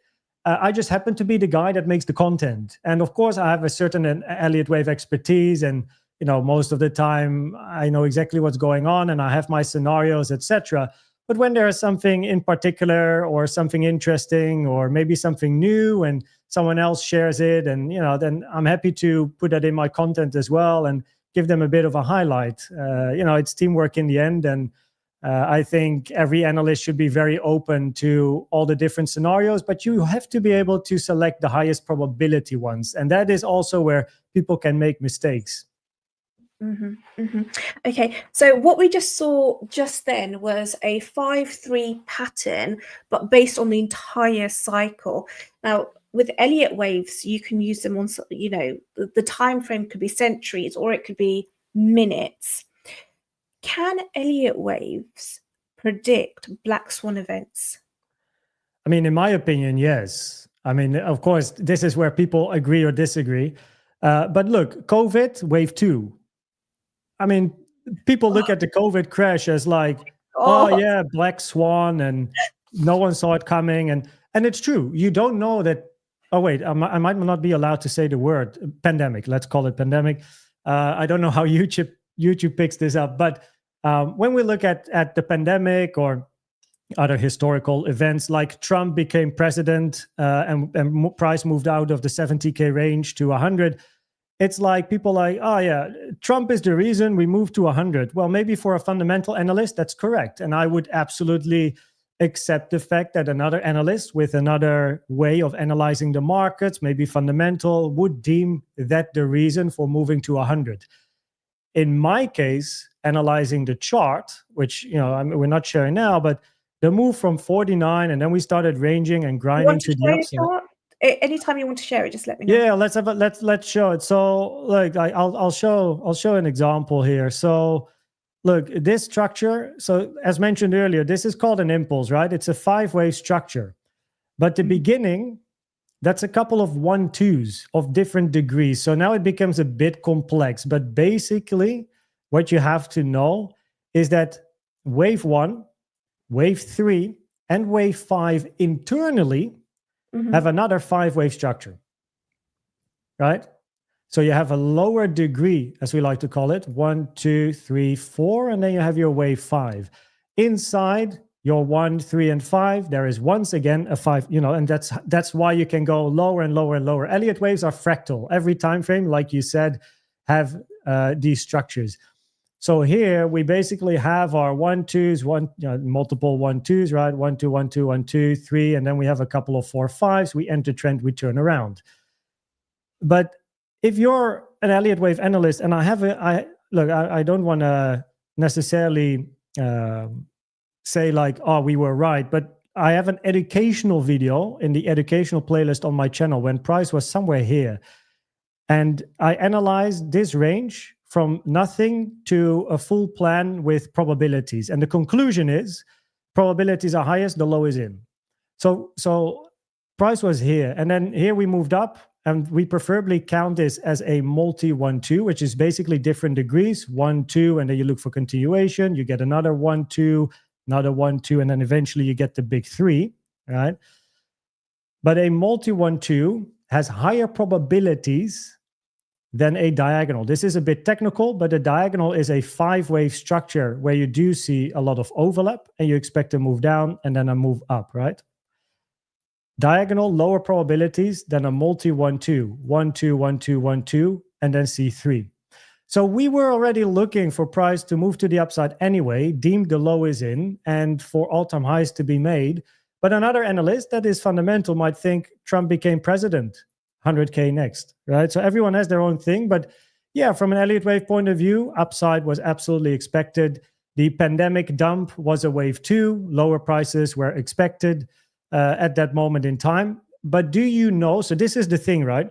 Speaker 2: I just happen to be the guy that makes the content. And of course, I have a certain Elliott wave expertise. And, most of the time I know exactly what's going on and I have my scenarios, etc. But when there is something in particular or something interesting or maybe something new and someone else shares it, and, then I'm happy to put that in my content as well and give them a bit of a highlight. It's teamwork in the end. And I think every analyst should be very open to all the different scenarios, but you have to be able to select the highest probability ones. And that is also where people can make mistakes.
Speaker 1: Okay, so what we just saw just then was a 5-3 pattern, but based on the entire cycle. Now, with Elliott waves, you can use them on, you know, the time frame could be centuries or it could be minutes. Can Elliott waves predict black swan events?
Speaker 2: I mean, in my opinion, yes. I mean, of course, this is where people agree or disagree. But look, COVID wave 2. I mean, people look at the COVID crash as like, oh yeah, black swan, and no one saw it coming. And it's true. You don't know that. Oh wait, I might not be allowed to say the word pandemic. Let's call it pandemic. I don't know how YouTube picks this up, but when we look at the pandemic or other historical events, like Trump became president and price moved out of the 70K range to 100. It's like people like, oh yeah, Trump is the reason we moved to 100. Well, maybe for a fundamental analyst, that's correct. And I would absolutely accept the fact that another analyst with another way of analyzing the markets, maybe fundamental, would deem that the reason for moving to 100. In my case, analyzing the chart, which, you know, we're not sharing now, but the move from 49 and then we started ranging and grinding to the upside.
Speaker 1: Anytime you want to share it, just let me know.
Speaker 2: Yeah, let's show it. So look, I'll show an example here. So look, this structure. So as mentioned earlier, this is called an impulse, right? It's a 5-wave structure. But the beginning, that's a couple of 1-2s of different degrees. So now it becomes a bit complex. But basically, what you have to know is that wave 1, wave 3, and wave 5 internally have another 5-wave structure, right? So you have a lower degree, as we like to call it, 1, 2, 3, 4, and then you have your wave 5. Inside your 1, 3, and 5, there is once again a 5, you know, and that's why you can go lower and lower and lower. Elliott waves are fractal. Every time frame, like you said, have these structures. So here we basically have our 1-2s, multiple 1-2s, right? 1, 2, 1, 2, 1, 2, 3, and then we have a couple of 4, 5s. We enter trend, we turn around. But if you're an Elliott wave analyst, and I don't want to necessarily say like, oh, we were right, but I have an educational video in the educational playlist on my channel when price was somewhere here, and I analyzed this range from nothing to a full plan with probabilities. And the conclusion is probabilities are highest, the low is in. So price was here. And then here we moved up, and we preferably count this as a multi 1-2, which is basically different degrees, 1, 2, and then you look for continuation. You get another 1, 2, another 1, 2, and then eventually you get the big 3, right? But a multi 1-2 has higher probabilities than a diagonal. This is a bit technical, but a diagonal is a 5-wave structure where you do see a lot of overlap and you expect a move down and then a move up, right? Diagonal, lower probabilities than a multi 1-2, 1-2, 1-2, 1-2, and then C3. So we were already looking for price to move to the upside anyway, deemed the low is in, and for all-time highs to be made. But another analyst that is fundamental might think Trump became president, 100K next, right? So everyone has their own thing. But yeah, from an Elliott wave point of view, upside was absolutely expected. The pandemic dump was a wave 2. Lower prices were expected at that moment in time. But do you know, so this is the thing, right?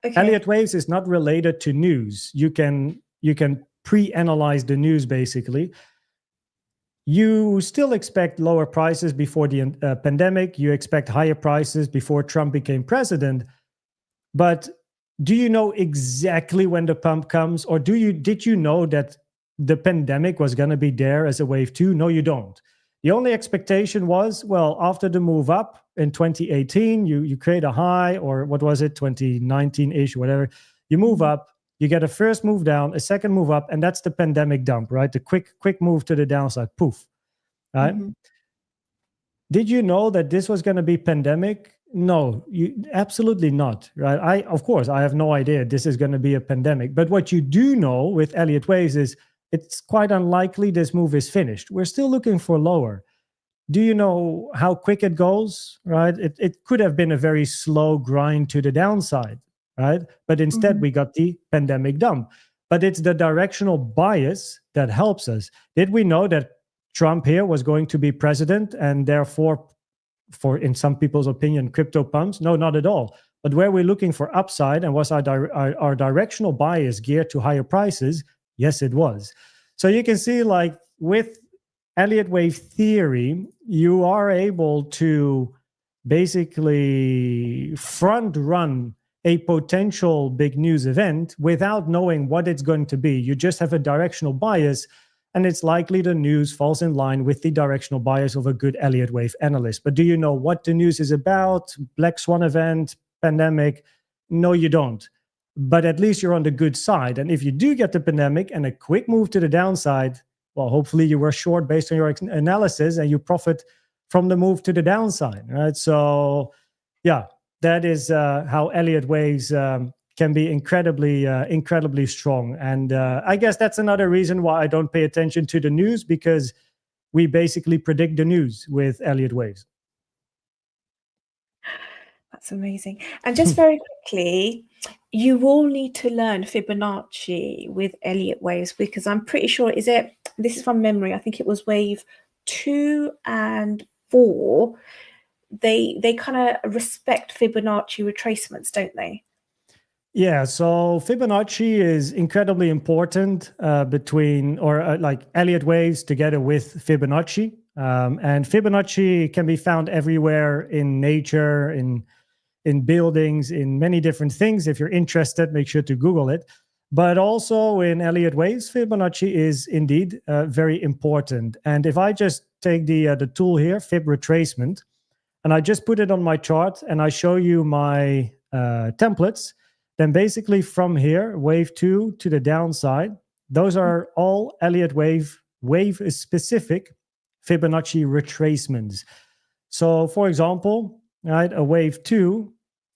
Speaker 2: Okay. Elliott waves is not related to news. You can pre-analyze the news, basically. You still expect lower prices before the pandemic. You expect higher prices before Trump became president. But do you know exactly when the pump comes? Or did you know that the pandemic was going to be there as a wave 2? No, you don't. The only expectation was, well, after the move up in 2018, you create a high, or what was it, 2019-ish, whatever. You move up, you get a first move down, a second move up, and that's the pandemic dump, right? The quick move to the downside, poof, right? Mm-hmm. Did you know that this was going to be pandemic? No, absolutely not, right? Of course, I have no idea this is going to be a pandemic. But what you do know with Elliott waves is it's quite unlikely this move is finished. We're still looking for lower. Do you know how quick it goes, right? It could have been a very slow grind to the downside, right? But instead, we got the pandemic dump. But it's the directional bias that helps us. Did we know that Trump here was going to be president, and therefore for, in some people's opinion, crypto pumps. No, not at all. But where we're looking for upside, and was our directional bias geared to higher prices? Yes, it was. So you can see, like, with Elliott Wave Theory, you are able to basically front run a potential big news event without knowing what it's going to be. You just have a directional bias, and it's likely the news falls in line with the directional bias of a good Elliott Wave analyst. But do you know what the news is about? Black Swan event, pandemic? No, you don't. But at least you're on the good side. And if you do get the pandemic and a quick move to the downside, well, hopefully you were short based on your analysis and you profit from the move to the downside, right? So, yeah, that is how Elliott Waves can be incredibly strong. And I guess that's another reason why I don't pay attention to the news, because we basically predict the news with Elliott Waves.
Speaker 1: That's amazing. And just very quickly, you will need to learn Fibonacci with Elliott Waves, because I'm pretty sure, this is from memory, I think it was wave 2 and 4. They kind of respect Fibonacci retracements, don't they?
Speaker 2: Yeah, so Fibonacci is incredibly important between, or like Elliott Waves together with Fibonacci. And Fibonacci can be found everywhere in nature, in buildings, in many different things. If you're interested, make sure to Google it. But also in Elliott Waves, Fibonacci is indeed very important. And if I just take the tool here, Fib retracement, and I just put it on my chart and I show you my templates, then basically from here, wave 2 to the downside, those are all Elliott wave specific Fibonacci retracements. So for example, right, a wave 2,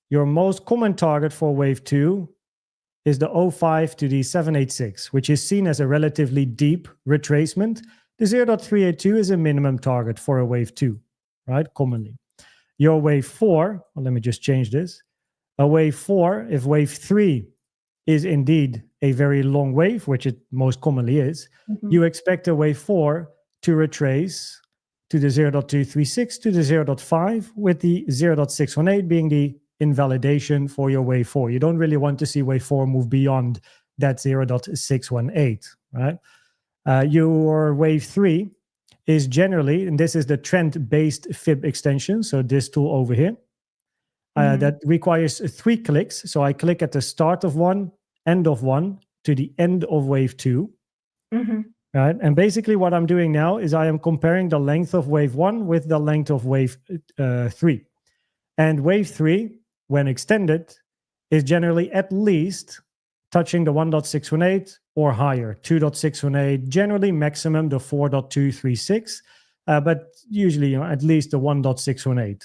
Speaker 2: your most common target for wave 2 is the 05 to the 786, which is seen as a relatively deep retracement. The 0.382 is a minimum target for a wave 2, right, commonly. Your wave 4, well, let me just change this. A wave 4, if wave 3 is indeed a very long wave, which it most commonly is, you expect a wave 4 to retrace to the 0.236 to the 0.5, with the 0.618 being the invalidation for your wave 4. You don't really want to see wave 4 move beyond that 0.618, right? Your wave 3 is generally, and this is the trend-based Fib extension, so this tool over here, that requires 3 clicks. So I click at the start of one, end of one, to the end of wave 2. Right? And basically what I'm doing now is I am comparing the length of wave 1 with the length of wave 3. And wave 3, when extended, is generally at least touching the 1.618 or higher, 2.618, generally maximum the 4.236, but usually at least the 1.618.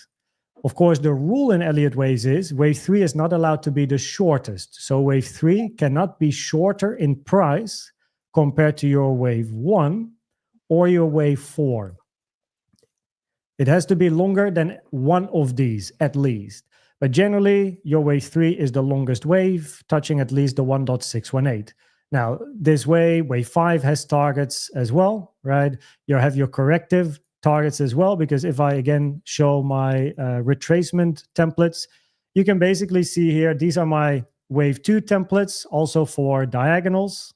Speaker 2: Of course, the rule in Elliott Waves is wave 3 is not allowed to be the shortest. So wave 3 cannot be shorter in price compared to your wave 1 or your wave 4. It has to be longer than one of these at least. But generally, your wave 3 is the longest wave, touching at least the 1.618. Now, this way, wave 5 has targets as well, right? You have your corrective targets as well, because if I again show my retracement templates, you can basically see here, these are my wave 2 templates, also for diagonals,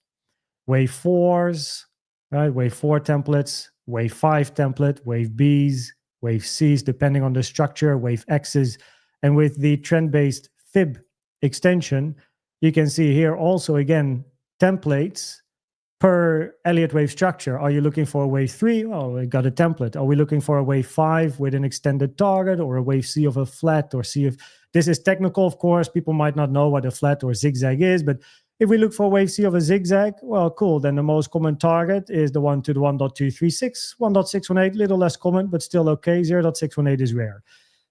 Speaker 2: wave 4s, right? Wave 4 templates, wave 5 template, wave Bs, wave Cs, depending on the structure, wave Xs. And with the trend-based Fib extension, you can see here also, again, templates per Elliott wave structure. Are you looking for a wave 3? Oh, we got a template. Are we looking for a wave 5 with an extended target, or a wave C of a flat, or C of... This is technical, of course. People might not know what a flat or zigzag is, but if we look for wave C of a zigzag, well, cool. Then the most common target is the 1 to the 1.236, 1.618, little less common, but still okay. 0.618 is rare.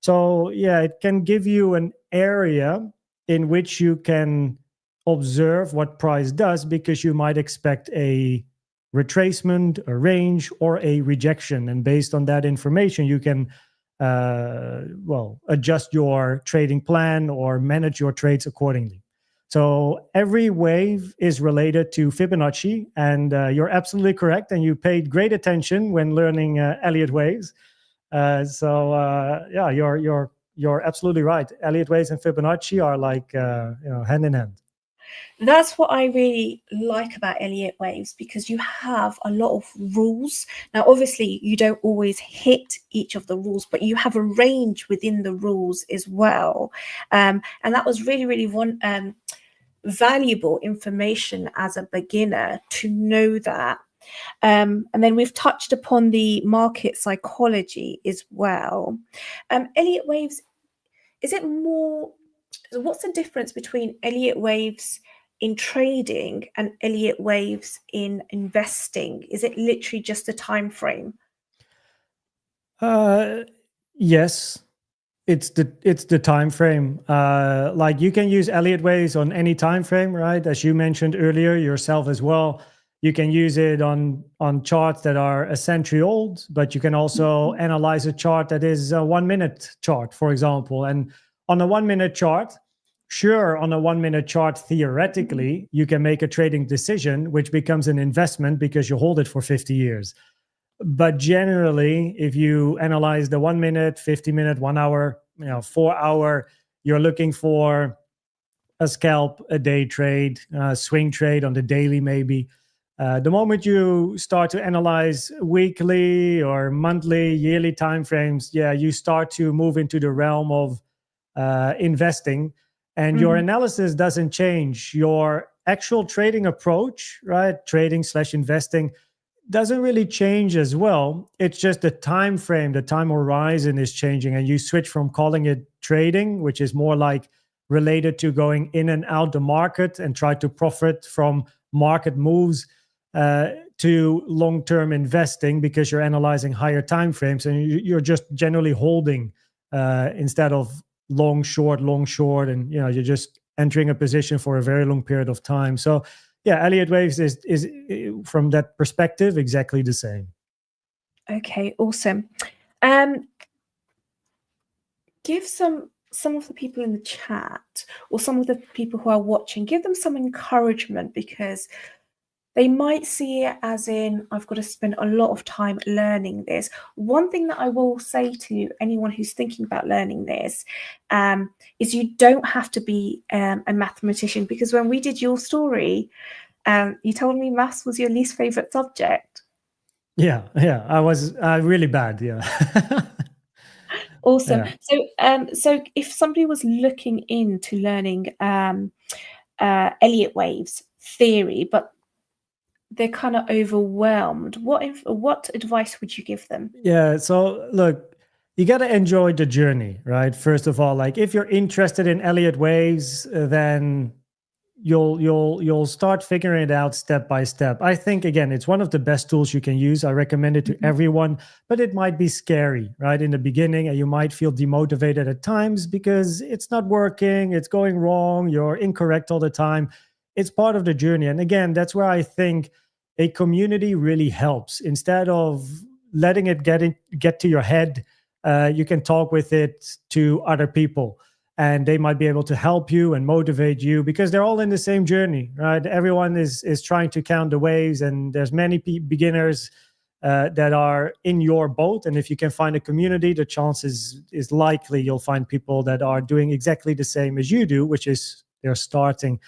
Speaker 2: So yeah, it can give you an area in which you can observe what price does, because you might expect a retracement, a range, or a rejection. And based on that information, you can adjust your trading plan or manage your trades accordingly. So every wave is related to Fibonacci, and you're absolutely correct. And you paid great attention when learning Elliott Waves. Yeah, you're absolutely right. Elliott Waves and Fibonacci are like hand in hand.
Speaker 1: That's what I really like about Elliott Waves, because you have a lot of rules. Now, obviously, you don't always hit each of the rules, but you have a range within the rules as well. And that was really, really valuable information as a beginner to know that. And then we've touched upon the market psychology as well. Elliott Waves, is it more, what's the difference between Elliott Waves in trading and Elliott Waves in investing? Is it literally just a time frame?
Speaker 2: Yes, it's the time frame. Like you can use Elliott Waves on any time frame, right? As you mentioned earlier yourself as well. You can use it on charts that are a century old, but you can also analyze a chart that is a 1 minute chart, for example. And on a 1 minute chart, sure, on a 1 minute chart, theoretically, you can make a trading decision, which becomes an investment because you hold it for 50 years. But generally, if you analyze the 1 minute, 50 minute, 1 hour, 4 hour, you're looking for a scalp, a day trade, swing trade on the daily maybe. The moment you start to analyze weekly or monthly, yearly timeframes, you start to move into the realm of investing, and your analysis doesn't change. Your actual trading approach, right? Trading/investing doesn't really change as well. It's just the time frame, the time horizon is changing, and you switch from calling it trading, which is more like related to going in and out the market and try to profit from market moves, to long-term investing, because you're analyzing higher time frames and you're just generally holding instead of long short, and you're just entering a position for a very long period of time. So yeah, Elliott Waves is from that perspective exactly the same.
Speaker 1: Okay, awesome. Give some of the people in the chat, or some of the people who are watching, give them some encouragement, because they might see it as in, I've got to spend a lot of time learning this. One thing that I will say to anyone who's thinking about learning this is you don't have to be a mathematician, because when we did your story, you told me maths was your least favorite subject.
Speaker 2: Yeah, I was really bad. Yeah.
Speaker 1: Awesome. Yeah. So if somebody was looking into learning Elliott Waves theory, but they're kind of overwhelmed, what advice would you give them?
Speaker 2: Yeah, so look, you got to enjoy the journey, right? First of all, like if you're interested in Elliott Waves, then you'll start figuring it out step by step. I think, again, it's one of the best tools you can use. I recommend it to everyone, but it might be scary, right, in the beginning, and you might feel demotivated at times because it's not working, it's going wrong, you're incorrect all the time. It's part of the journey. And again, that's where I think a community really helps. Instead of letting it get to your head, you can talk with it to other people, and they might be able to help you and motivate you, because they're all in the same journey, right? Everyone is trying to count the waves, and there's many beginners that are in your boat. And if you can find a community, the chance is likely you'll find people that are doing exactly the same as you do, which is they're starting.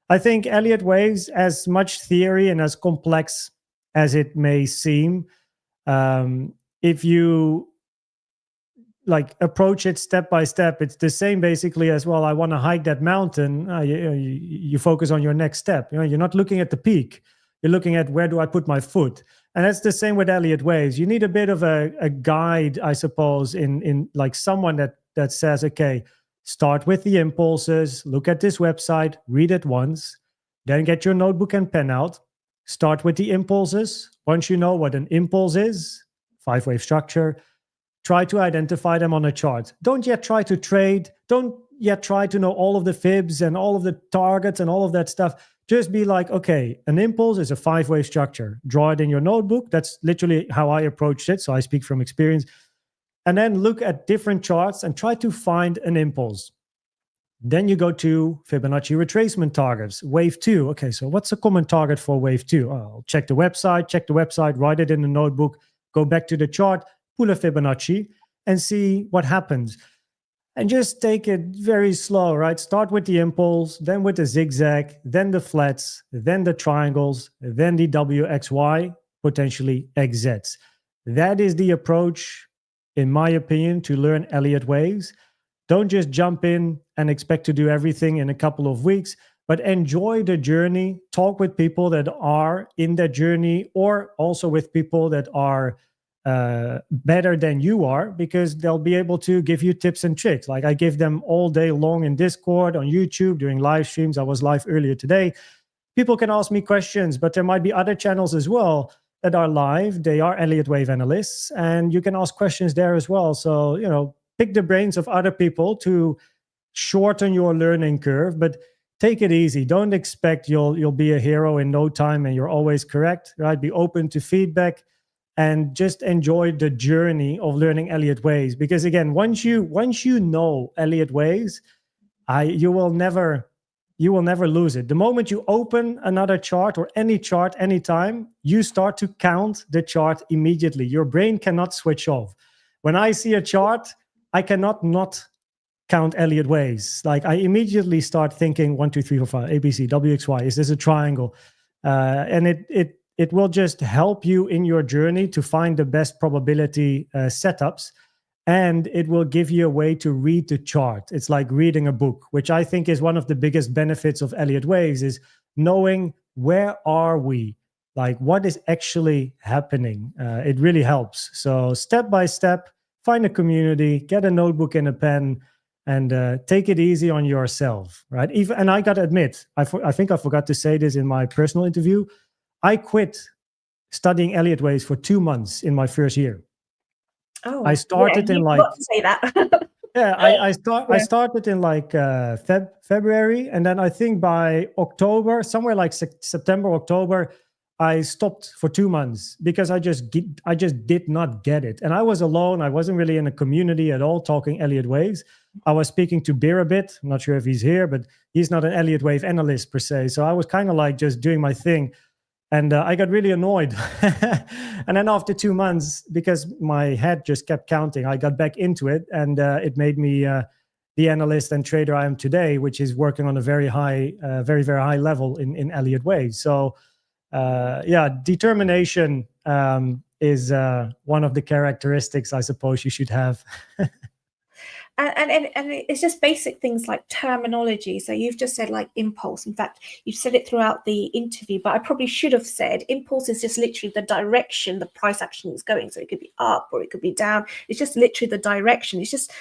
Speaker 2: I think Elliott Waves, as much theory and as complex as it may seem, if you like approach it step by step, it's the same basically as, well, I want to hike that mountain. You focus on your next step. You're not looking at the peak. You're looking at, where do I put my foot? And that's the same with Elliott Waves. You need a bit of a guide, I suppose, in like someone that says, okay, start with the impulses, look at this website, read it once, then get your notebook and pen out, start with the impulses. Once you know what an impulse is, 5-wave structure, try to identify them on a chart. Don't yet try to trade. Don't yet try to know all of the fibs and all of the targets and all of that stuff. Just be like, okay, an impulse is a 5-wave structure. Draw it in your notebook. That's literally how I approached it. So I speak from experience. And then look at different charts and try to find an impulse. Then you go to Fibonacci retracement targets, wave 2. Okay, so what's a common target for wave 2? I'll check the website, write it in the notebook, go back to the chart, pull a Fibonacci, and see what happens. And just take it very slow, right? Start with the impulse, then with the zigzag, then the flats, then the triangles, then the WXY, potentially XZs. That is the approach, in my opinion, to learn Elliott Waves. Don't just jump in and expect to do everything in a couple of weeks, but enjoy the journey. Talk with people that are in that journey, or also with people that are better than you are, because they'll be able to give you tips and tricks. Like I give them all day long in Discord, on YouTube, during live streams. I was live earlier today. People can ask me questions, but there might be other channels as well that are live. They are Elliott Wave analysts, and you can ask questions there as well. So, you know, pick the brains of other people to shorten your learning curve, but take it easy. Don't expect you'll be a hero in no time and you're always correct, right? Be open to feedback and just enjoy the journey of learning Elliott Waves. Because again, once you know Elliott Waves, you will never lose it. The moment you open another chart or any chart anytime, you start to count the chart immediately. Your brain cannot switch off. When I see a chart, I cannot not count Elliott Waves. Like I immediately start thinking 1, 2, 3, 4, 5, ABC, WXY. Is this a triangle? And it will just help you in your journey to find the best probability setups, and it will give you a way to read the chart. It's like reading a book, which I think is one of the biggest benefits of Elliott Waves, is knowing where are we, like what is actually happening. It really helps. So step by step, find a community, get a notebook and a pen, and take it easy on yourself, right? And I got to admit, I think I forgot to say this in my personal interview, I quit studying Elliott Waves for 2 months in my first year.
Speaker 1: Oh,
Speaker 2: I started in like,
Speaker 1: to say that.
Speaker 2: yeah, I started in like February, and then I think by October, somewhere like September, October, I stopped for 2 months because I just did not get it. And I was alone. I wasn't really in a community at all talking Elliott Waves. I was speaking to Bear a bit. I'm not sure if he's here, but he's not an Elliott Wave analyst per se. So I was kind of like just doing my thing. And I got really annoyed. And then after 2 months, because my head just kept counting, I got back into it. And it made me the analyst and trader I am today, which is working on a very high, very, very high level in Elliott Waves. So yeah, determination is one of the characteristics I suppose you should have.
Speaker 1: And it's just basic things like terminology. So you've just said like impulse. In fact, you've said it throughout the interview, but I probably should have said impulse is just literally the direction the price action is going. So it could be up or it could be down. It's just literally the direction. It's just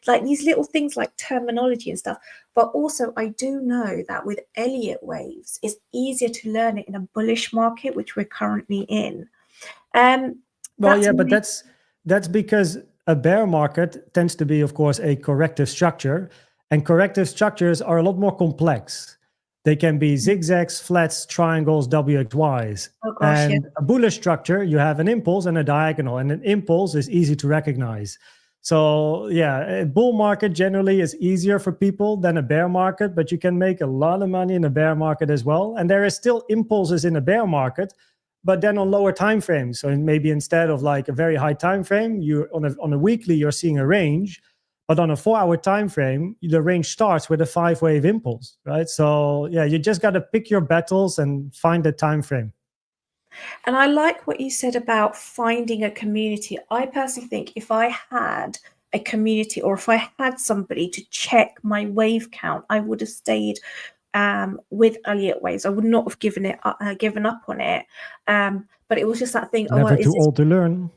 Speaker 1: like these little things like terminology and stuff. But also I do know that with Elliott Waves, it's easier to learn it in a bullish market, which we're currently in.
Speaker 2: Well, yeah, but that's because a bear market tends to be, of course, a corrective structure, and corrective structures are a lot more complex. They can be zigzags, flats, triangles, WXYs.
Speaker 1: Oh gosh,
Speaker 2: and
Speaker 1: yeah.
Speaker 2: A bullish structure, you have an impulse and a diagonal, and an impulse is easy to recognize. So yeah, a bull market generally is easier for people than a bear market, but you can make a lot of money in a bear market as well. And there is still impulses in a bear market, but then on lower time frames. So maybe instead of like a very high time frame, you on a weekly, you're seeing a range, but on a 4-hour time frame, the range starts with a 5-wave impulse, right? So yeah, you just got to pick your battles and find the time frame.
Speaker 1: And I like what you said about finding a community. I personally think if I had a community, or if I had somebody to check my wave count, I would have stayed with Elliott Waves. I would not have given up on it. But it was just that thing.
Speaker 2: Never too old to learn.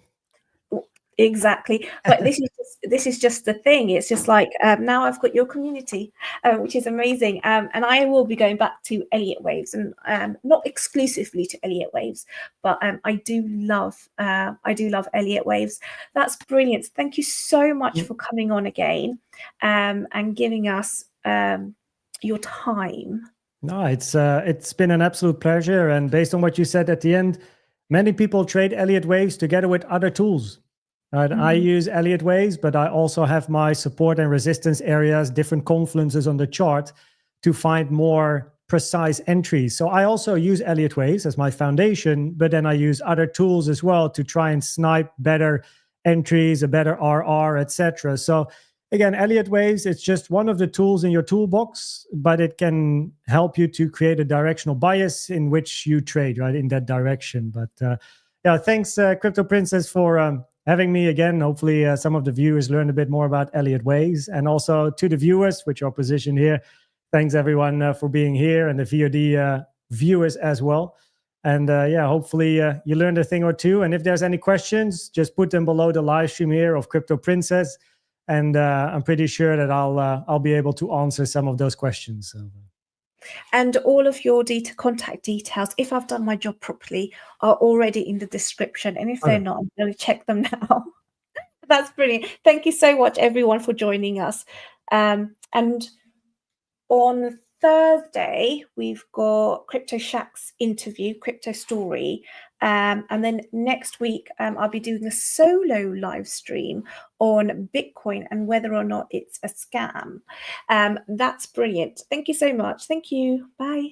Speaker 1: Exactly. But this is just the thing. It's just like now I've got your community, which is amazing. And I will be going back to Elliott Waves, and not exclusively to Elliott Waves, but I do love Elliott Waves. That's brilliant. Thank you so much for coming on again, and giving us your time.
Speaker 2: No, it's been an absolute pleasure. And based on what you said at the end, many people trade Elliott Waves together with other tools. I use Elliott Waves, but I also have my support and resistance areas, different confluences on the chart to find more precise entries. So I also use Elliott Waves as my foundation, but then I use other tools as well to try and snipe better entries, a better RR, etc. So again, Elliott Waves, it's just one of the tools in your toolbox, but it can help you to create a directional bias in which you trade, right, in that direction. But yeah, thanks, Crypto Princess, for having me again. Hopefully some of the viewers learned a bit more about Elliott Waves. And also to the viewers, which are positioned here, thanks everyone for being here, and the VOD viewers as well. And yeah, hopefully you learned a thing or two. And if there's any questions, just put them below the live stream here of Crypto Princess. And I'm pretty sure that I'll be able to answer some of those questions. So.
Speaker 1: And all of your contact details, if I've done my job properly, are already in the description. And if they're not, I'm going to check them now. That's brilliant. Thank you so much, everyone, for joining us. And on Thursday, we've got Crypto Shack's interview, Crypto Story. And then next week, I'll be doing a solo live stream on Bitcoin and whether or not it's a scam. That's brilliant. Thank you so much. Thank you. Bye.